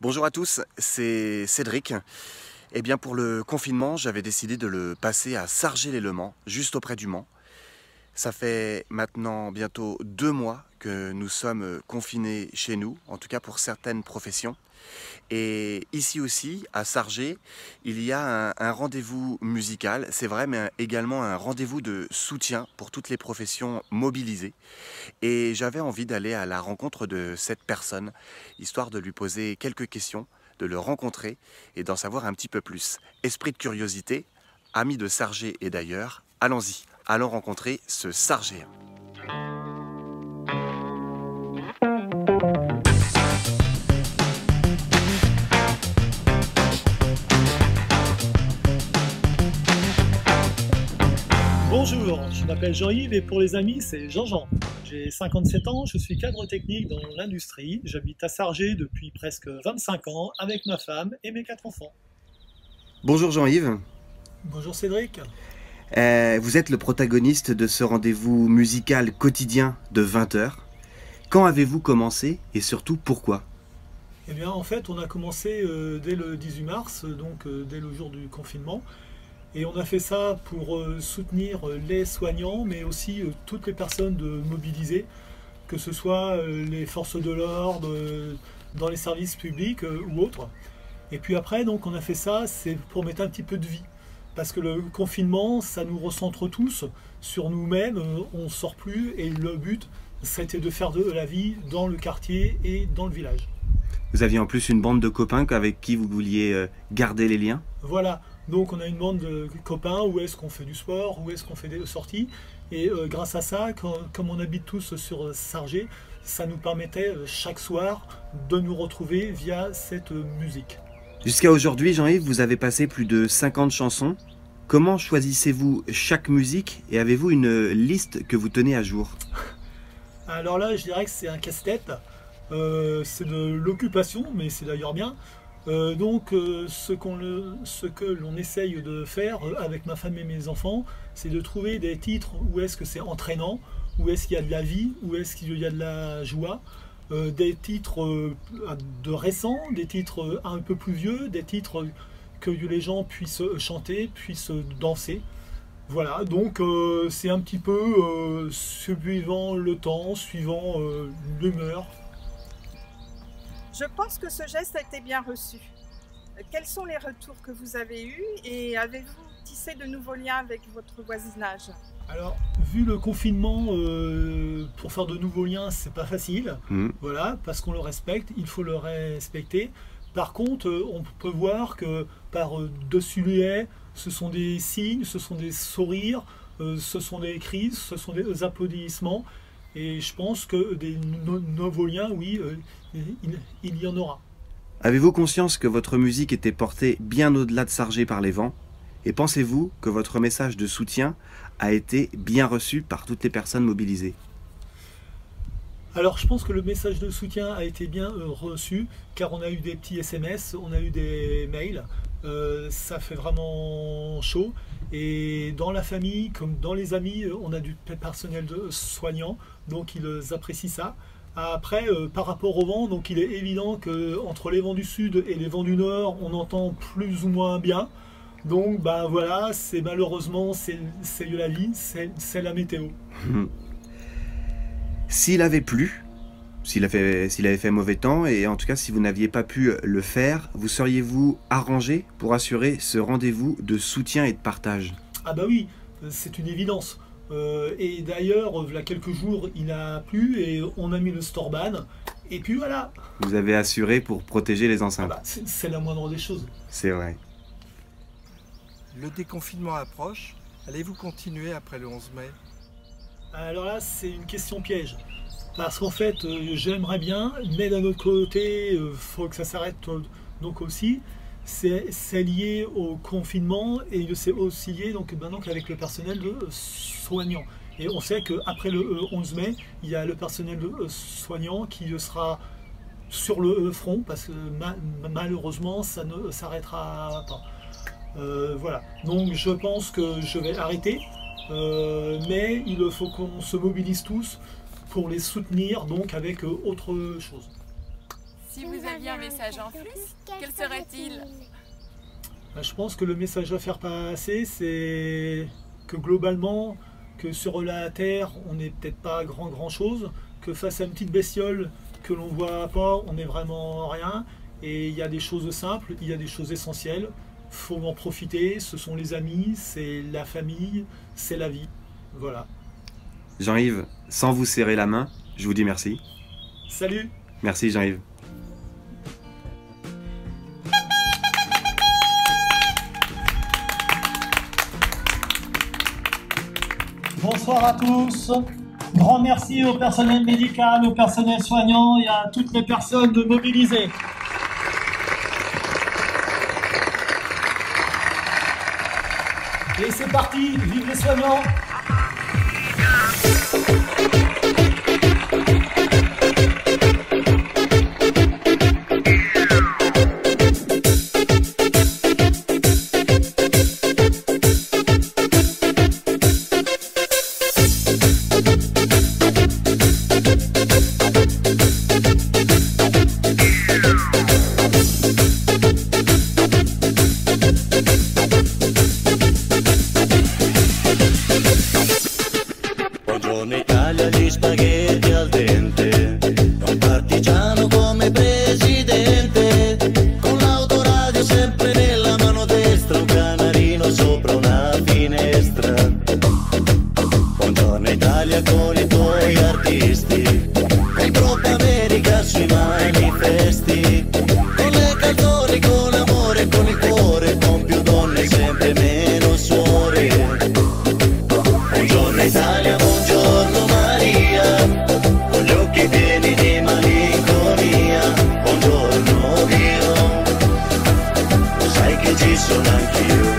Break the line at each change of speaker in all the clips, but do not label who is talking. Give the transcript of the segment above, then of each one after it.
Bonjour à tous, c'est Cédric. Eh bien pour le confinement, j'avais décidé de le passer à Sargé-lès-Le-Mans, juste auprès du Mans. Ça fait maintenant bientôt 2 mois que nous sommes confinés chez nous, en tout cas pour certaines professions. Et ici aussi, à Sargé, il y a un rendez-vous musical, c'est vrai, mais également un rendez-vous de soutien pour toutes les professions mobilisées. Et j'avais envie d'aller à la rencontre de cette personne, histoire de lui poser quelques questions, de le rencontrer et d'en savoir un petit peu plus. Esprit de curiosité, ami de Sargé et d'ailleurs, allons-y, allons rencontrer ce Sargéen.
Bonjour, je m'appelle Jean-Yves et pour les amis, c'est Jean-Jean. J'ai 57 ans, je suis cadre technique dans l'industrie. J'habite à Sargé depuis presque 25 ans avec ma femme et mes 4 enfants.
Bonjour Jean-Yves.
Bonjour Cédric.
Vous êtes le protagoniste de ce rendez-vous musical quotidien de 20 heures. Quand avez-vous commencé et surtout pourquoi?
Eh bien en fait, on a commencé dès le 18 mars, donc dès le jour du confinement. Et on a fait ça pour soutenir les soignants, mais aussi toutes les personnes mobilisées, que ce soit les forces de l'ordre, dans les services publics ou autres. Et puis après, donc, on a fait ça, c'est pour mettre un petit peu de vie. Parce que le confinement, ça nous recentre tous sur nous-mêmes, on ne sort plus, et le but, c'était de faire de la vie dans le quartier et dans le village.
Vous aviez en plus une bande de copains avec qui vous vouliez garder les liens?
Voilà, donc on a une bande de copains où est-ce qu'on fait du sport, où est-ce qu'on fait des sorties. Et grâce à ça, comme on habite tous sur Sargé, ça nous permettait chaque soir de nous retrouver via cette musique.
Jusqu'à aujourd'hui, Jean-Yves, vous avez passé plus de 50 chansons. Comment choisissez-vous chaque musique et avez-vous une liste que vous tenez à jour?
Alors là, je dirais que c'est un casse-tête. C'est de l'occupation, mais c'est d'ailleurs bien. Ce que l'on essaye de faire avec ma femme et mes enfants, c'est de trouver des titres où est-ce que c'est entraînant, où est-ce qu'il y a de la vie, où est-ce qu'il y a de la joie, des titres de récents, des titres un peu plus vieux, des titres que les gens puissent chanter, puissent danser. Voilà, donc c'est un petit peu suivant le temps, suivant l'humeur.
Je pense que ce geste a été bien reçu. Quels sont les retours que vous avez eus et avez-vous tissé de nouveaux liens avec votre voisinage?
Alors, vu le confinement, pour faire de nouveaux liens, c'est pas facile. Voilà, parce qu'on le respecte, il faut le respecter. Par contre, on peut voir que par-dessus les haies, ce sont des signes, ce sont des sourires, ce sont des cris, ce sont des applaudissements. Et je pense que des nouveaux liens, oui, il y en aura.
Avez-vous conscience que votre musique était portée bien au-delà de Sargé par les vents? Et pensez-vous que votre message de soutien a été bien reçu par toutes les personnes mobilisées?
Alors je pense que le message de soutien a été bien reçu, car on a eu des petits SMS, on a eu des mails, ça fait vraiment chaud. Et dans la famille, comme dans les amis, on a du personnel soignant, donc ils apprécient ça. Après, par rapport au vent, donc il est évident qu'entre les vents du sud et les vents du nord, on entend plus ou moins bien. Donc bah voilà, c'est malheureusement, c'est la vie, c'est la météo.
S'il avait plu, s'il avait fait mauvais temps, et en tout cas si vous n'aviez pas pu le faire, vous seriez-vous arrangé pour assurer ce rendez-vous de soutien et de partage?
Ah bah oui, c'est une évidence. Et d'ailleurs, il y a quelques jours, il a plu et on a mis le Storban. Et puis voilà.
Vous avez assuré pour protéger les enceintes.
Ah bah, c'est la moindre des choses.
C'est vrai.
Le déconfinement approche. Allez-vous continuer après le 11 mai?
Alors là, c'est une question piège. Parce qu'en fait, j'aimerais bien, mais d'un autre côté, il faut que ça s'arrête donc aussi. C'est lié au confinement et c'est aussi lié donc, maintenant avec le personnel soignant. Et on sait qu'après le 11 mai, il y a le personnel soignant qui sera sur le front parce que malheureusement, ça ne s'arrêtera pas. Voilà. Donc je pense que je vais arrêter. Mais il faut qu'on se mobilise tous pour les soutenir donc avec autre chose.
Si vous aviez un message en plus, quel serait-il?
Je pense que le message à faire passer, c'est que globalement, que sur la Terre, on n'est peut-être pas grand chose, que face à une petite bestiole que l'on voit pas, on n'est vraiment rien. Et il y a des choses simples, il y a des choses essentielles. Faut en profiter, ce sont les amis, c'est la famille, c'est la vie. Voilà.
Jean-Yves, sans vous serrer la main, je vous dis merci.
Salut!
Merci Jean-Yves.
Bonsoir à tous. Grand merci au personnel médical, au personnel soignant et à toutes les personnes mobilisées. Et c'est parti, vive les soignants!
Buongiorno Italia, gli spaghetti al dente, un partigiano come presidente, con l'autoradio sempre nella mano destra, un canarino sopra una finestra. Buongiorno Italia con i tuoi artisti, con troppa America sui manifesti, con le canzoni, con l'amore, con il cuore, con più donne sempre meno suore. Buongiorno Italia, buongiorno Maria, con gli occhi pieni di malinconia. Buongiorno Dio, lo sai che ci sono anch'io.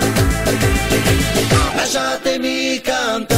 Lasciatemi cantare.